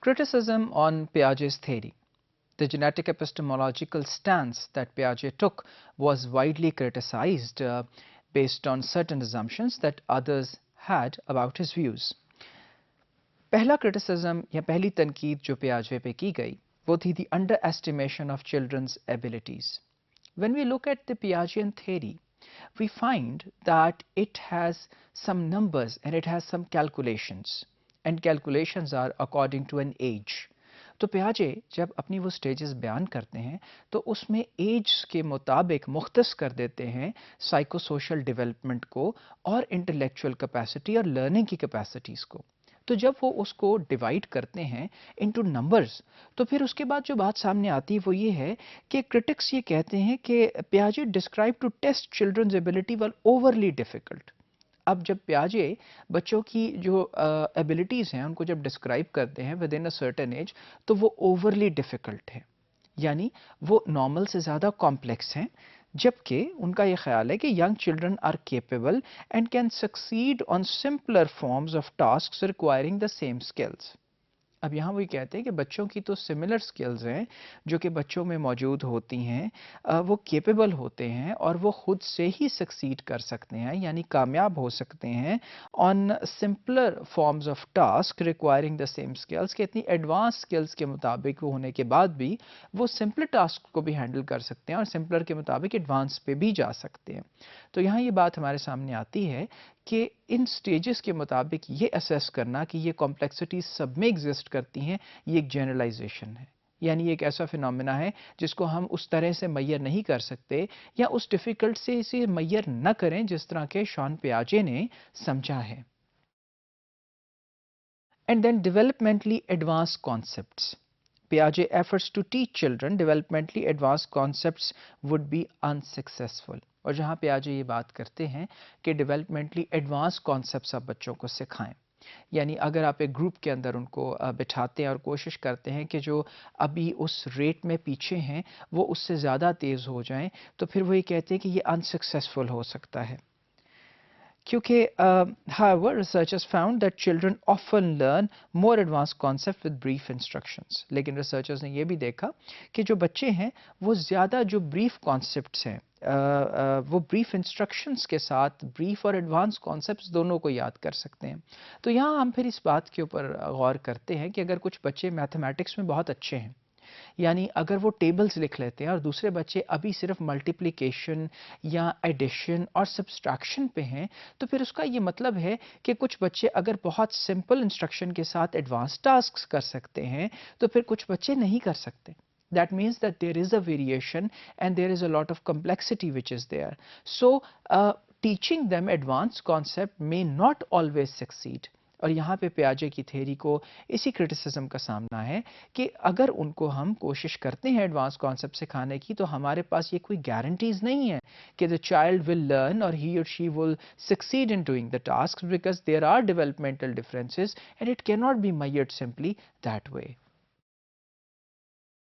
Criticism on Piaget's theory. The genetic epistemological stance that Piaget took was widely criticized based on certain assumptions that others had about his views. पहला criticism या पहली तनकीद जो Piaget पे की गई वो थी the underestimation of children's abilities. When we look at the Piagetian theory, we find that it has some numbers and it has some calculations, and calculations are according to an age. तो पियाजे जब अपनी वो stages बयान करते हैं तो उसमें as के मुताबिक मुख्तस कर देते हैं साइको सोशल डेवलपमेंट को और इंटेलेक्चुअल कैपेसिटी और लर्निंग की कैपेसिटीज को. तो जब वो उसको डिवाइड करते हैं इनटू नंबर्स तो फिर उसके बाद जो बात सामने आती है वो ये है कि क्रिटिक्स ये कहते हैं कि पियाजे describe to test children's ability were overly difficult. अब जब पियाजे बच्चों की जो एबिलिटीज़ हैं उनको जब डिस्क्राइब करते हैं with in a certain age तो वो ओवरली डिफ़िकल्ट है, यानी वो नॉर्मल से ज़्यादा कॉम्प्लेक्स हैं, जबकि उनका ये ख्याल है कि young children are capable and can succeed on simpler forms of tasks requiring the same skills. अब यहाँ वही कहते हैं कि बच्चों की तो सिमिलर स्किल्स हैं जो कि बच्चों में मौजूद होती हैं, वो केपेबल होते हैं और वो खुद से ही सक्सीड कर सकते हैं यानी कामयाब हो सकते हैं on simpler forms of task requiring the same skills, कि इतनी एडवांस स्किल्स के मुताबिक होने के बाद भी वो सिंपल टास्क को भी हैंडल कर सकते हैं और सिंपलर के मुताबिक एडवांस पे भी जा सकते हैं. तो यहाँ ये बात हमारे सामने आती है कि इन स्टेजेस के मुताबिक ये असेस करना कि ये कॉम्प्लेक्सिटी सब में एग्जिस्ट करती हैं, ये एक जनरलाइजेशन है, यानी एक ऐसा फिनोमेना है जिसको हम उस तरह से मैयर नहीं कर सकते या उस डिफ़िकल्ट से इसे मैयर न करें जिस तरह के शॉन पियाजे ने समझा है. And then developmentally advance concepts. Piaget efforts to teach children developmentally advanced concepts would be unsuccessful. और जहाँ पियाजे ये बात करते हैं कि डेवलपमेंटली एडवांस कॉन्सेप्ट्स आप बच्चों को सिखाएं, यानी अगर आप एक ग्रुप के अंदर उनको बिठाते हैं और कोशिश करते हैं कि जो अभी उस रेट में पीछे हैं वो उससे ज़्यादा तेज़ हो जाएं, तो फिर वो ये कहते हैं कि ये अनसक्सेसफुल हो सकता है. क्योंकि however researchers found that children often learn more advanced concepts with brief instructions. लेकिन researchers ने ये भी देखा कि जो बच्चे हैं वो ज़्यादा जो brief concepts हैं वो brief instructions के साथ brief और advanced concepts दोनों को याद कर सकते हैं. तो यहाँ हम फिर इस बात के ऊपर गौर करते हैं कि अगर कुछ बच्चे मैथमेटिक्स में बहुत अच्छे हैं, यानी अगर वो टेबल्स लिख लेते हैं और दूसरे बच्चे अभी सिर्फ मल्टीप्लिकेशन या एडिशन और सब्सट्रैक्शन पे हैं, तो फिर उसका ये मतलब है कि कुछ बच्चे अगर बहुत सिंपल इंस्ट्रक्शन के साथ एडवांस टास्क्स कर सकते हैं तो फिर कुछ बच्चे नहीं कर सकते. That means that there is a variation and there is a lot of complexity which is there. So teaching them advanced concept may not always succeed. और यहाँ पे पियाजे की थ्योरी को इसी क्रिटिसिज्म का सामना है कि अगर उनको हम कोशिश करते हैं एडवांस कॉन्सेप्ट सिखाने की तो हमारे पास ये कोई गारंटीज नहीं है कि the child will learn or he or she will succeed in doing the task, because there are developmental differences and it can not be measured simply that way.